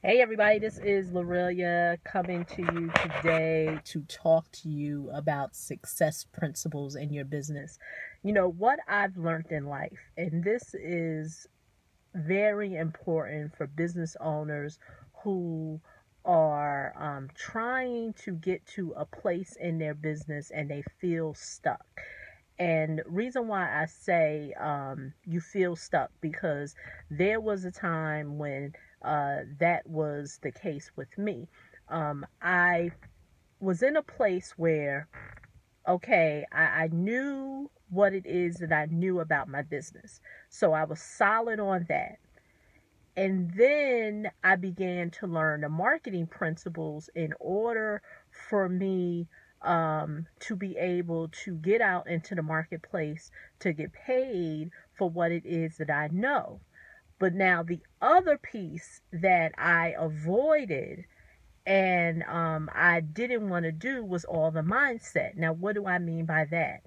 Hey everybody, this is Lorelia coming to you today to talk to you about success principles in your business. You know, what I've learned in life, and this is very important for business owners who are trying to get to a place in their business and they feel stuck. And reason why I say you feel stuck because there was a time when that was the case with me. I was in a place where, okay, I knew what it is that I knew about my business. So I was solid on that. And then I began to learn the marketing principles in order for me to be able to get out into the marketplace to get paid for what it is that I know. But now the other piece that I avoided and I didn't want to do was all the mindset. Now, what do I mean by that?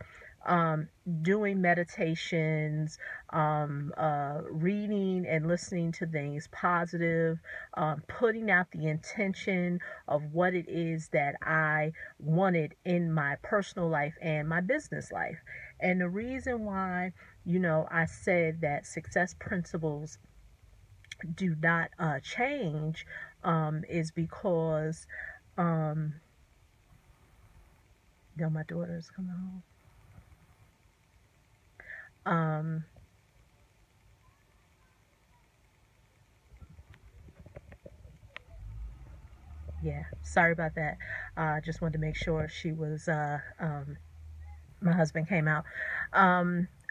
Um, Doing meditations, reading and listening to things positive, putting out the intention of what it is that I wanted in my personal life and my business life. And the reason why, I said that success principles do not change is because um, my daughter's coming home. Um, yeah, sorry about that. Just wanted to make sure she was. My husband came out.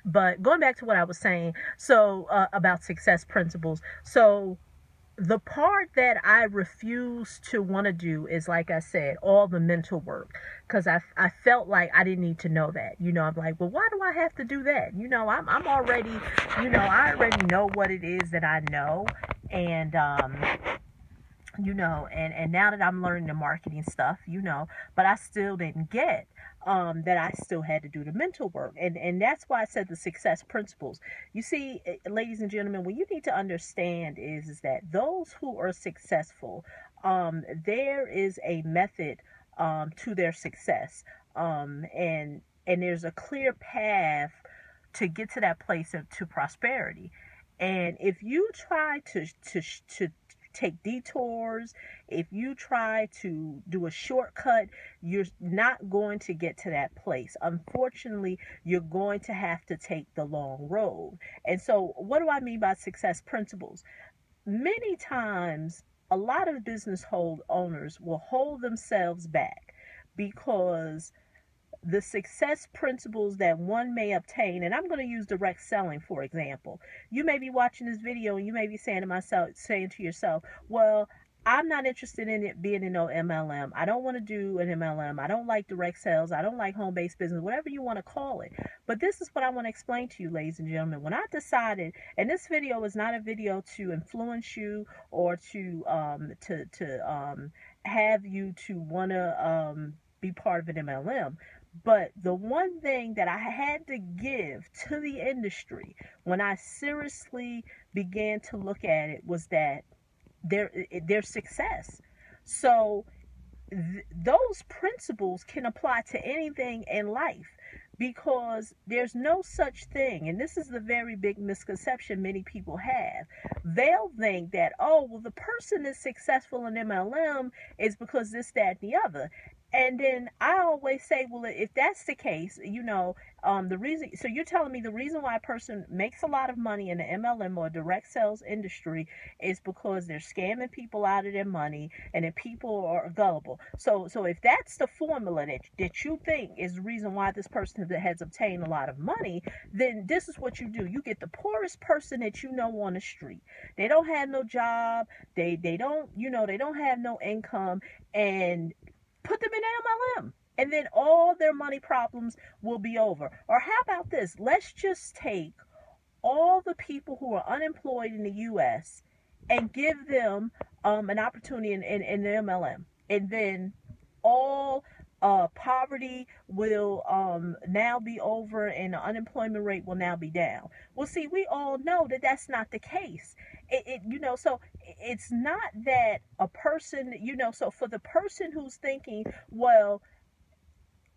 But going back to what I was saying, so about success principles. So the part that I refuse to want to do is, like I said, all the mental work because I felt like I didn't need to know that. I'm like, well, why do I have to do that? I'm already, I already know what it is that I know. And, and now that I'm learning the marketing stuff, but I still didn't get that I still had to do the mental work. And that's why I said the success principles. You see, ladies and gentlemen, what you need to understand is that those who are successful, there is a method to their success. And there's a clear path to get to that place of to prosperity. And if you try to take detours, if you try to do a shortcut, you're not going to get to that place. Unfortunately, you're going to have to take the long road. And so, what do I mean by success principles? Many times, a lot of business hold owners will hold themselves back because the success principles that one may obtain, and I'm going to use direct selling for example. You may be watching this video and you may be saying to yourself, well, I'm not interested in it being in no MLM. I don't want to do an MLM. I don't like direct sales. I don't like home based business, whatever you want to call it. But this is what I want to explain to you, ladies and gentlemen. When I decided, and this video is not a video to influence you or to have you to want to be part of an MLM. But the one thing that I had to give to the industry when I seriously began to look at it was that their success. So those principles can apply to anything in life because there's no such thing, and this is the very big misconception many people have. They'll think that, oh, well, the person is successful in MLM is because this, that, and the other. And then I always say, well, if that's the case, the reason, so you're telling me the reason why a person makes a lot of money in the MLM or direct sales industry is because they're scamming people out of their money and that people are gullible. So if that's the formula that you think is the reason why this person has obtained a lot of money, then this is what you do. You get the poorest person that you know on the street. They don't have no job. They don't, they don't have no income, and put them in MLM. And then all their money problems will be over. Or how about this? Let's just take all the people who are unemployed in the U.S. and give them an opportunity in the MLM. And then all poverty will now be over and the unemployment rate will now be down. Well, see, we all know that that's not the case. So it's not that a person, so for the person who's thinking, well,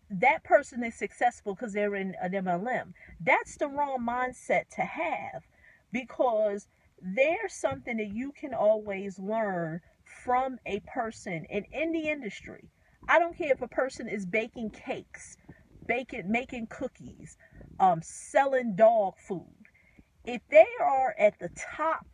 that person is successful because they're in an MLM, that's the wrong mindset to have, because there's something that you can always learn from a person in any industry. I don't care if a person is baking cakes, making cookies, selling dog food. If they are at the top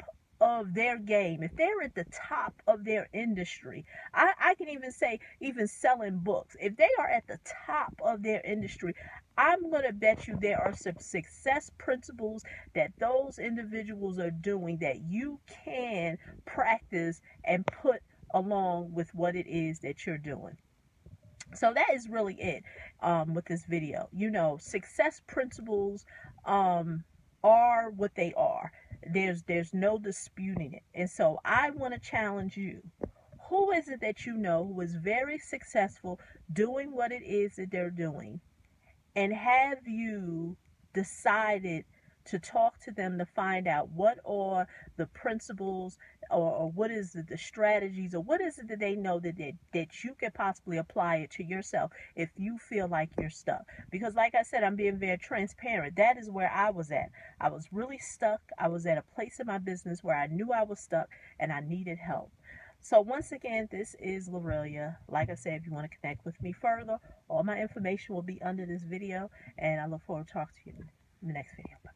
of their game, if they're at the top of their industry, I can even say, even selling books, if they are at the top of their industry, I'm going to bet you there are some success principles that those individuals are doing that you can practice and put along with what it is that you're doing. So that is really it, with this video. Success principles are what they are. There's no disputing it. And so I want to challenge you. Who is it that you know who is very successful doing what it is that they're doing? And have you decided to talk to them to find out what are the principles, or what is the strategies, or what is it that they know that you could possibly apply it to yourself if you feel like you're stuck? Because like I said, I'm being very transparent. That is where I was at. I was really stuck. I was at a place in my business where I knew I was stuck and I needed help. So once again, this is Lorelia. Like I said, if you want to connect with me further, all my information will be under this video, and I look forward to talking to you in the next video. Bye.